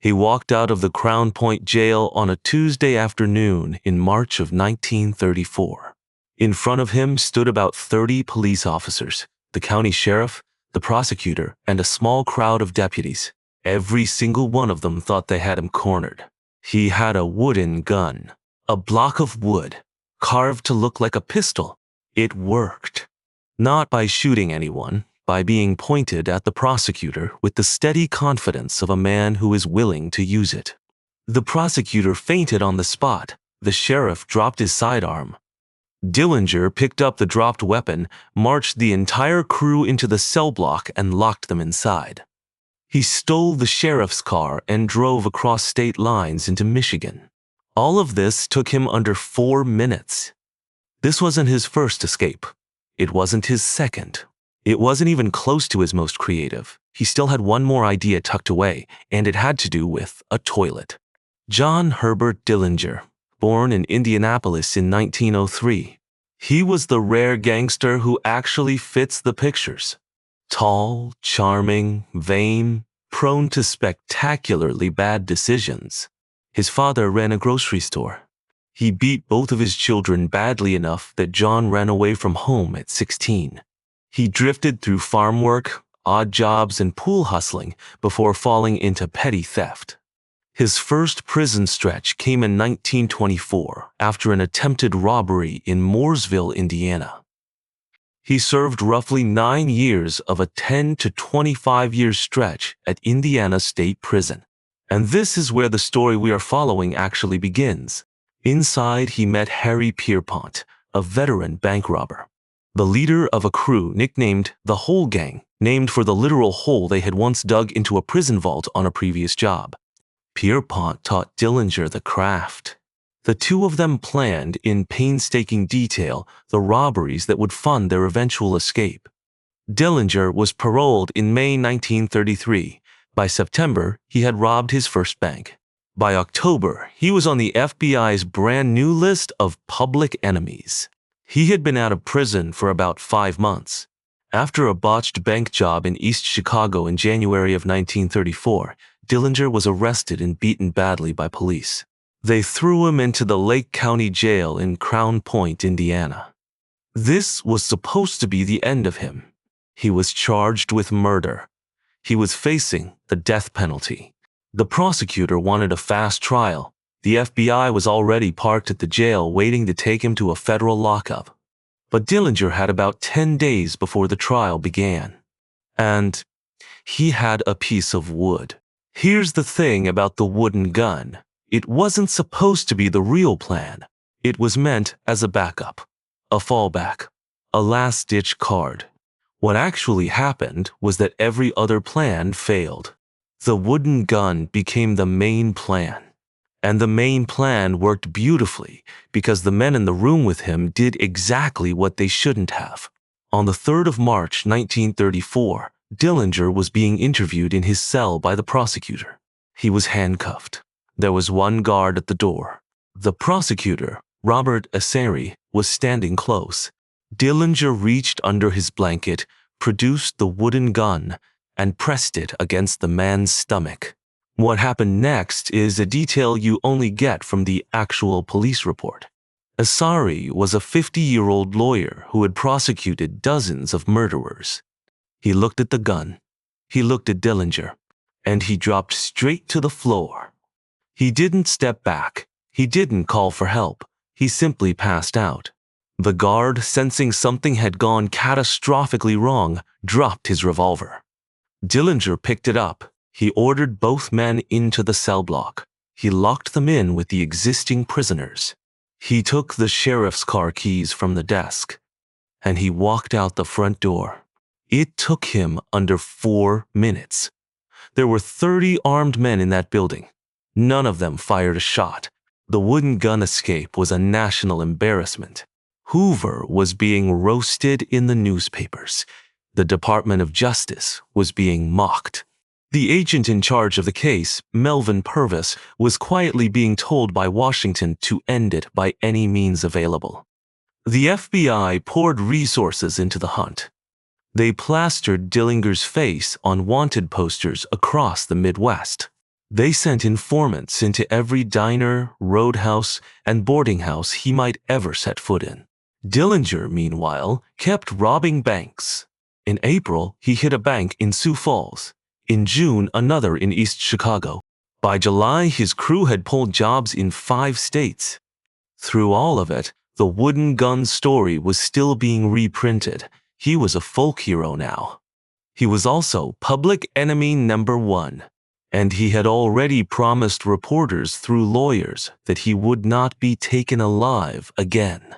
He walked out of the Crown Point jail on a Tuesday afternoon in March of 1934. In front of him stood about 30 police officers, the county sheriff, the prosecutor, and a small crowd of deputies. Every single one of them thought they had him cornered. He had a wooden gun, a block of wood, carved to look like a pistol. It worked. Not by shooting anyone, by being pointed at the prosecutor with the steady confidence of a man who is willing to use it. The prosecutor fainted on the spot. The sheriff dropped his sidearm. Dillinger picked up the dropped weapon, marched the entire crew into the cell block, and locked them inside. He stole the sheriff's car and drove across state lines into Michigan. All of this took him under 4 minutes. This wasn't his first escape. It wasn't his second. It wasn't even close to his most creative. He still had one more idea tucked away, and it had to do with a toilet. John Herbert Dillinger, born in Indianapolis in 1903. He was the rare gangster who actually fits the pictures. Tall, charming, vain, prone to spectacularly bad decisions. His father ran a grocery store. He beat both of his children badly enough that John ran away from home at 16. He drifted through farm work, odd jobs, and pool hustling before falling into petty theft. His first prison stretch came in 1924 after an attempted robbery in Mooresville, Indiana. He served roughly 9 years of a 10 to 25-year stretch at Indiana State Prison. And this is where the story we are following actually begins. Inside, he met Harry Pierpont, a veteran bank robber, the leader of a crew nicknamed the Hole Gang, named for the literal hole they had once dug into a prison vault on a previous job. Pierpont taught Dillinger the craft. The two of them planned in painstaking detail the robberies that would fund their eventual escape. Dillinger was paroled in May 1933. By September, he had robbed his first bank. By October, he was on the FBI's brand new list of public enemies. He had been out of prison for about 5 months. After a botched bank job in East Chicago in January of 1934, Dillinger was arrested and beaten badly by police. They threw him into the Lake County Jail in Crown Point, Indiana. This was supposed to be the end of him. He was charged with murder. He was facing the death penalty. The prosecutor wanted a fast trial. The FBI was already parked at the jail waiting to take him to a federal lockup. But Dillinger had about 10 days before the trial began. And he had a piece of wood. Here's the thing about the wooden gun. It wasn't supposed to be the real plan. It was meant as a backup, a fallback, a last-ditch card. What actually happened was that every other plan failed. The wooden gun became the main plan. And the main plan worked beautifully because the men in the room with him did exactly what they shouldn't have. On the 3rd of March, 1934, Dillinger was being interviewed in his cell by the prosecutor. He was handcuffed. There was one guard at the door. The prosecutor, Robert Asseri, was standing close. Dillinger reached under his blanket, produced the wooden gun, and pressed it against the man's stomach. What happened next is a detail you only get from the actual police report. Asseri was a 50-year-old lawyer who had prosecuted dozens of murderers. He looked at the gun. He looked at Dillinger. And he dropped straight to the floor. He didn't step back. He didn't call for help. He simply passed out. The guard, sensing something had gone catastrophically wrong, dropped his revolver. Dillinger picked it up. He ordered both men into the cell block. He locked them in with the existing prisoners. He took the sheriff's car keys from the desk, and he walked out the front door. It took him under 4 minutes. There were 30 armed men in that building. None of them fired a shot. The wooden gun escape was a national embarrassment. Hoover was being roasted in the newspapers. The Department of Justice was being mocked. The agent in charge of the case, Melvin Purvis, was quietly being told by Washington to end it by any means available. The FBI poured resources into the hunt. They plastered Dillinger's face on wanted posters across the Midwest. They sent informants into every diner, roadhouse, and boarding house he might ever set foot in. Dillinger, meanwhile, kept robbing banks. In April, he hit a bank in Sioux Falls. In June, another in East Chicago. By July, his crew had pulled jobs in 5 states. Through all of it, the wooden gun story was still being reprinted. He was a folk hero now. He was also public enemy number 1. And he had already promised reporters through lawyers that he would not be taken alive again.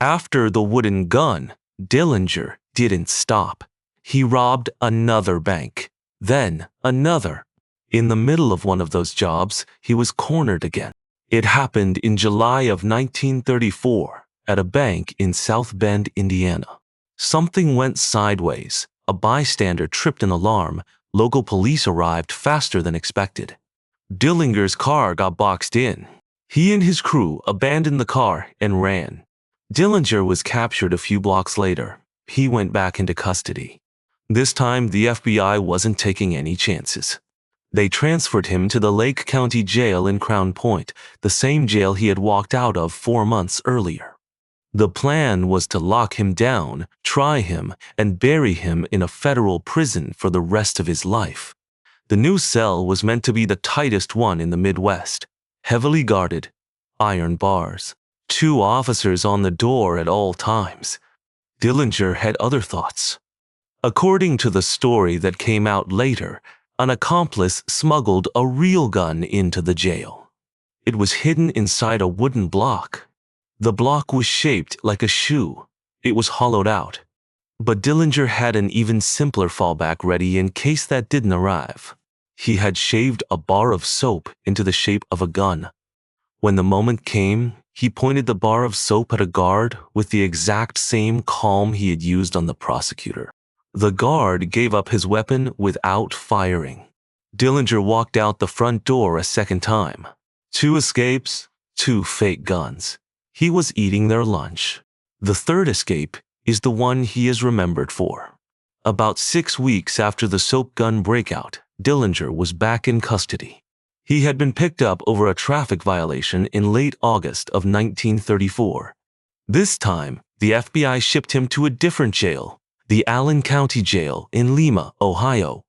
After the wooden gun, Dillinger didn't stop. He robbed another bank, then another. In the middle of one of those jobs, he was cornered again. It happened in July of 1934 at a bank in South Bend, Indiana. Something went sideways. A bystander tripped an alarm. Local police arrived faster than expected. Dillinger's car got boxed in. He and his crew abandoned the car and ran. Dillinger was captured a few blocks later. He went back into custody. This time, the FBI wasn't taking any chances. They transferred him to the Lake County Jail in Crown Point, the same jail he had walked out of 4 months earlier. The plan was to lock him down, try him, and bury him in a federal prison for the rest of his life. The new cell was meant to be the tightest one in the Midwest. Heavily guarded, iron bars, 2 officers on the door at all times. Dillinger had other thoughts. According to the story that came out later, an accomplice smuggled a real gun into the jail. It was hidden inside a wooden block. The block was shaped like a shoe. It was hollowed out. But Dillinger had an even simpler fallback ready in case that didn't arrive. He had shaved a bar of soap into the shape of a gun. When the moment came, he pointed the bar of soap at a guard with the exact same calm he had used on the prosecutor. The guard gave up his weapon without firing. Dillinger walked out the front door a second time. 2 escapes, 2 fake guns. He was eating their lunch. The third escape is the one he is remembered for. About 6 weeks after the soap gun breakout, Dillinger was back in custody. He had been picked up over a traffic violation in late August of 1934. This time, the FBI shipped him to a different jail, the Allen County Jail in Lima, Ohio.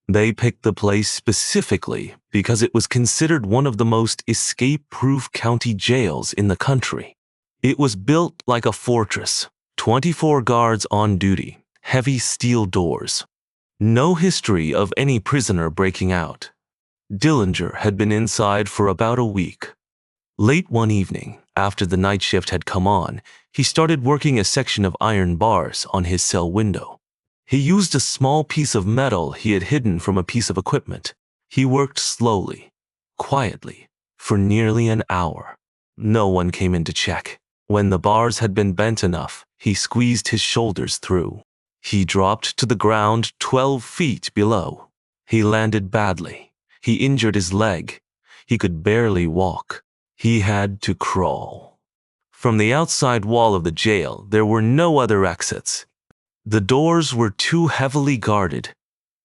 They picked the place specifically because it was considered one of the most escape-proof county jails in the country. It was built like a fortress, 24 guards on duty, heavy steel doors. No history of any prisoner breaking out. Dillinger had been inside for about a week. Late one evening, after the night shift had come on, he started working a section of iron bars on his cell window. He used a small piece of metal he had hidden from a piece of equipment. He worked slowly, quietly, for nearly an hour. No one came in to check. When the bars had been bent enough, he squeezed his shoulders through. He dropped to the ground 12 feet below. He landed badly. He injured his leg. He could barely walk. He had to crawl. From the outside wall of the jail, there were no other exits. The doors were too heavily guarded.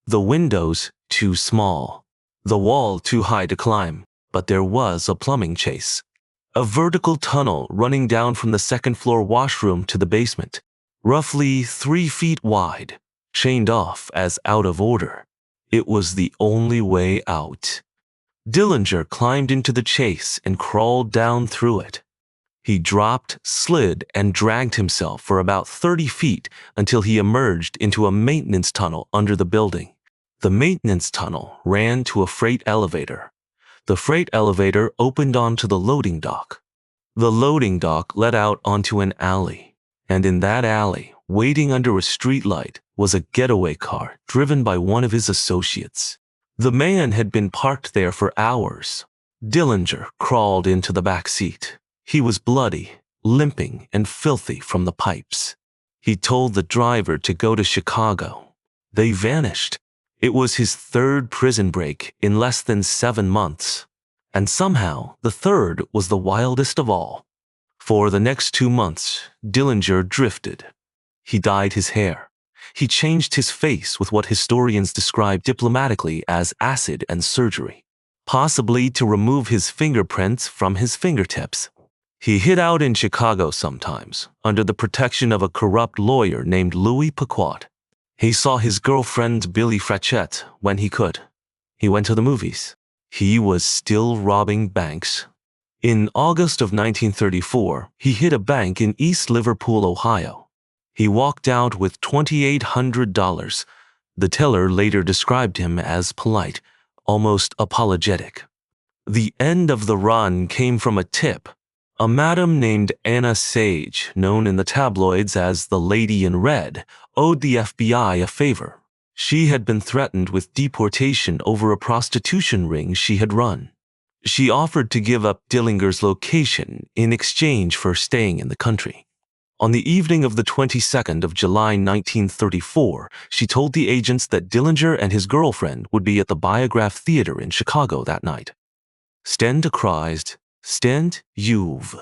The windows too small. The wall too high to climb. But there was a plumbing chase. A vertical tunnel running down from the second-floor washroom to the basement, roughly 3 feet wide, chained off as out of order. It was the only way out. Dillinger climbed into the chase and crawled down through it. He dropped, slid, and dragged himself for about 30 feet until he emerged into a maintenance tunnel under the building. The maintenance tunnel ran to a freight elevator. The freight elevator opened onto the loading dock. The loading dock led out onto an alley, and in that alley, waiting under a streetlight, was a getaway car driven by one of his associates. The man had been parked there for hours. Dillinger crawled into the back seat. He was bloody, limping, and filthy from the pipes. He told the driver to go to Chicago. They vanished. It was his 3rd prison break in less than 7 months. And somehow, the 3rd was the wildest of all. For the next 2 months, Dillinger drifted. He dyed his hair. He changed his face with what historians describe diplomatically as acid and surgery. possibly to remove his fingerprints from his fingertips. He hid out in Chicago sometimes, under the protection of a corrupt lawyer named Louis Paquette. He saw his girlfriend Billy Frechette when he could. He went to the movies. He was still robbing banks. In August of 1934, he hit a bank in East Liverpool, Ohio. He walked out with $2,800. The teller later described him as polite, almost apologetic. The end of the run came from a tip. A madam named Anna Sage, known in the tabloids as the Lady in Red, owed the FBI a favor. She had been threatened with deportation over a prostitution ring she had run. She offered to give up Dillinger's location in exchange for staying in the country. On the evening of the 22nd of July 1934, she told the agents that Dillinger and his girlfriend would be at the Biograph Theater in Chicago that night. Stand cries, stand you've.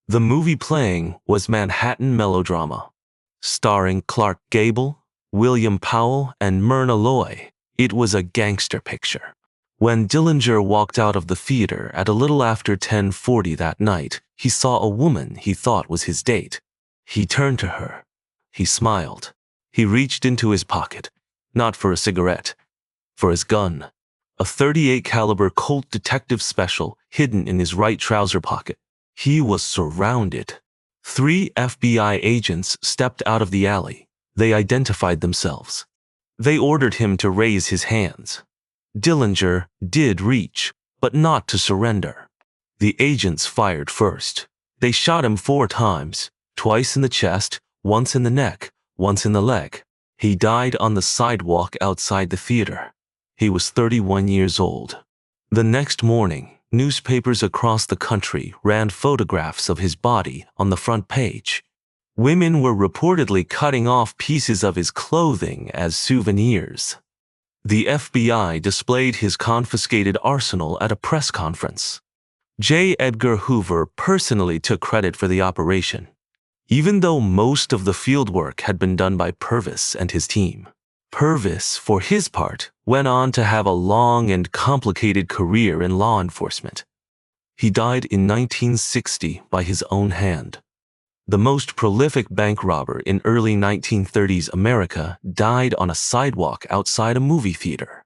The movie playing was Manhattan Melodrama, starring Clark Gable, William Powell, and Myrna Loy. It was a gangster picture. When Dillinger walked out of the theater at a little after 10:40 that night, he saw a woman he thought was his date. He turned to her. He smiled. He reached into his pocket, not for a cigarette, for his gun, a .38 caliber Colt Detective Special hidden in his right trouser pocket. He was surrounded. 3 FBI agents stepped out of the alley. They identified themselves. They ordered him to raise his hands. Dillinger did reach, but not to surrender. The agents fired first. They shot him 4 times, twice in the chest, once in the neck, once in the leg. He died on the sidewalk outside the theater. He was 31 years old. The next morning, newspapers across the country ran photographs of his body on the front page. Women were reportedly cutting off pieces of his clothing as souvenirs. The FBI displayed his confiscated arsenal at a press conference. J. Edgar Hoover personally took credit for the operation, even though most of the fieldwork had been done by Purvis and his team. Purvis, for his part, went on to have a long and complicated career in law enforcement. He died in 1960 by his own hand. The most prolific bank robber in early 1930s America died on a sidewalk outside a movie theater.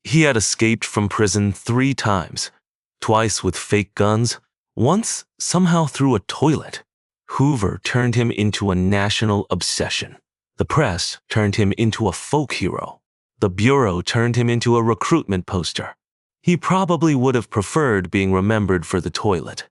He had escaped from prison 3 times, twice with fake guns, once somehow through a toilet. Hoover turned him into a national obsession. The press turned him into a folk hero. The Bureau turned him into a recruitment poster. He probably would have preferred being remembered for the toilet.